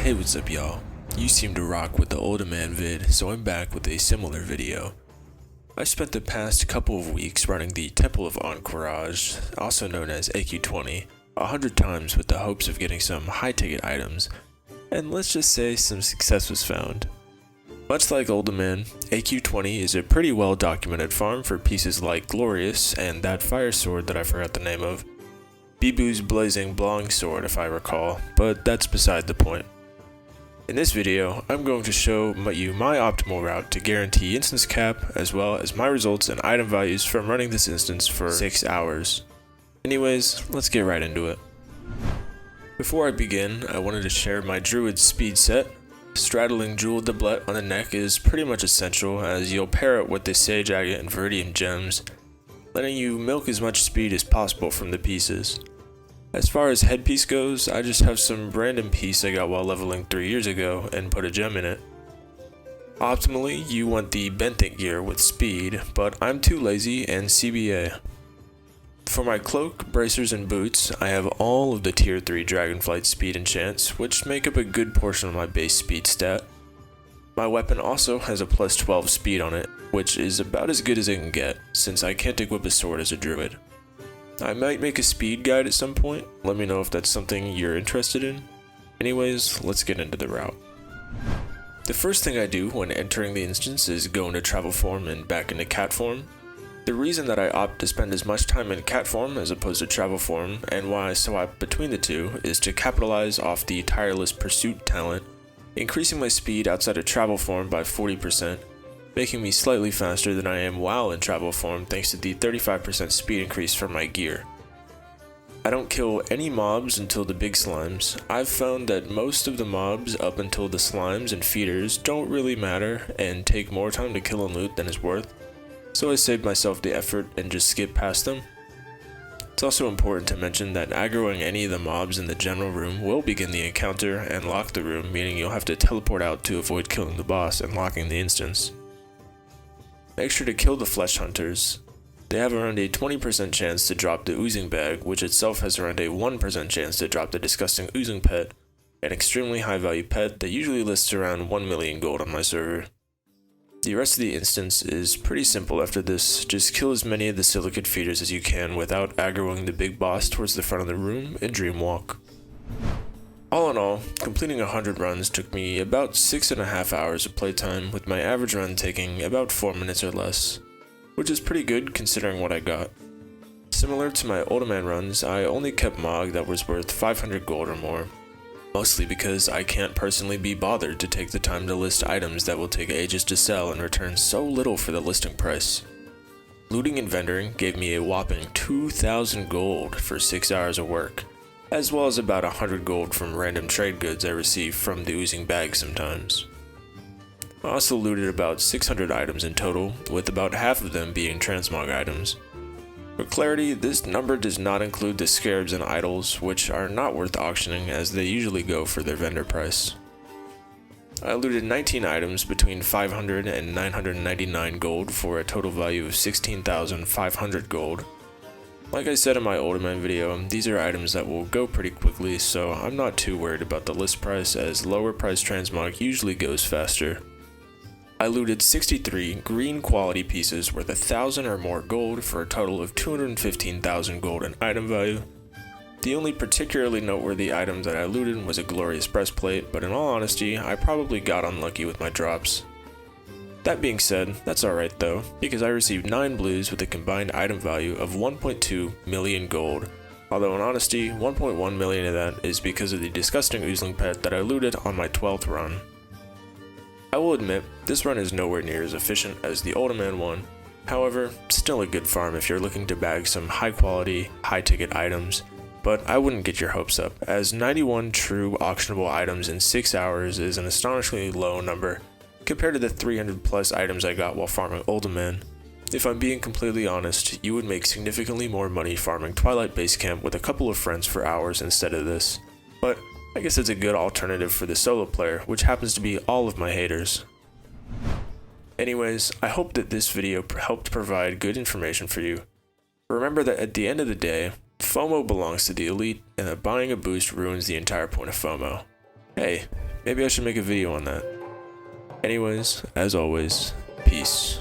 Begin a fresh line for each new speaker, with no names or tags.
Hey, what's up y'all? You seem to rock with the older man vid, so I'm back with a similar video. I spent the past couple of weeks running the Temple of Encourage, also known as AQ20, 100 times with the hopes of getting some high ticket items, and let's just say some success was found. Much like Older Man, AQ20 is a pretty well documented farm for pieces like Glorious and that fire sword that I forgot the name of. Bibu's Blazing Blong Sword if I recall, but that's beside the point. In this video, I'm going to show you my optimal route to guarantee instance cap, as well as my results and item values from running this instance for 6 hours. Anyways, let's get right into it. Before I begin, I wanted to share my Druid speed set. Straddling Jewel Doublet on the neck is pretty much essential, as you'll pair it with the Sage Agate and Viridian gems, letting you milk as much speed as possible from the pieces. As far as headpiece goes, I just have some random piece I got while leveling 3 years ago and put a gem in it. Optimally, you want the Benthic gear with speed, but I'm too lazy and CBA. For my cloak, bracers, and boots, I have all of the tier 3 Dragonflight speed enchants, which make up a good portion of my base speed stat. My weapon also has a plus 12 speed on it, which is about as good as it can get, since I can't equip a sword as a druid. I might make a speed guide at some point, let me know if that's something you're interested in. Anyways, let's get into the route. The first thing I do when entering the instance is go into travel form and back into cat form. The reason that I opt to spend as much time in cat form as opposed to travel form, and why I swap between the two, is to capitalize off the tireless pursuit talent, increasing my speed outside of travel form by 40%, making me slightly faster than I am while in travel form thanks to the 35% speed increase from my gear. I don't kill any mobs until the big slimes. I've found that most of the mobs up until the slimes and feeders don't really matter and take more time to kill and loot than is worth, so I save myself the effort and just skip past them. It's also important to mention that aggroing any of the mobs in the general room will begin the encounter and lock the room, meaning you'll have to teleport out to avoid killing the boss and locking the instance. Make sure to kill the flesh hunters. They have around a 20% chance to drop the oozing bag, which itself has around a 1% chance to drop the disgusting oozing pet, an extremely high value pet that usually lists around 1 million gold on my server. The rest of the instance is pretty simple after this, just kill as many of the silicate feeders as you can without aggroing the big boss towards the front of the room and dreamwalk. All in all, completing 100 runs took me about 6.5 hours of playtime, with my average run taking about 4 minutes or less, which is pretty good considering what I got. Similar to my Older Man runs, I only kept Mog that was worth 500 gold or more, mostly because I can't personally be bothered to take the time to list items that will take ages to sell and return so little for the listing price. Looting and vendoring gave me a whopping 2,000 gold for 6 hours of work, as well as about 100 gold from random trade goods I received from the oozing bag sometimes. I also looted about 600 items in total, with about half of them being transmog items. For clarity, this number does not include the scarabs and idols, which are not worth auctioning as they usually go for their vendor price. I looted 19 items between 500 and 999 gold for a total value of 16,500 gold. Like I said in my Older Man video, these are items that will go pretty quickly, so I'm not too worried about the list price as lower price transmog usually goes faster. I looted 63 green quality pieces worth 1,000 or more gold for a total of 215,000 gold in item value. The only particularly noteworthy item that I looted was a glorious breastplate, but in all honesty, I probably got unlucky with my drops. That being said, that's alright though, because I received 9 blues with a combined item value of 1.2 million gold, although in honesty, 1.1 million of that is because of the disgusting oozling pet that I looted on my 12th run. I will admit, this run is nowhere near as efficient as the Older Man one, however, still a good farm if you're looking to bag some high quality, high ticket items, but I wouldn't get your hopes up, as 91 true auctionable items in 6 hours is an astonishingly low number compared to the 300 plus items I got while farming Older Man. If I'm being completely honest, you would make significantly more money farming Twilight Base Camp with a couple of friends for hours instead of this, but I guess it's a good alternative for the solo player, which happens to be all of my haters. Anyways, I hope that this video helped provide good information for you. Remember that at the end of the day, FOMO belongs to the elite, and that buying a boost ruins the entire point of FOMO. Hey, Maybe I should make a video on that. Anyways, as always, peace.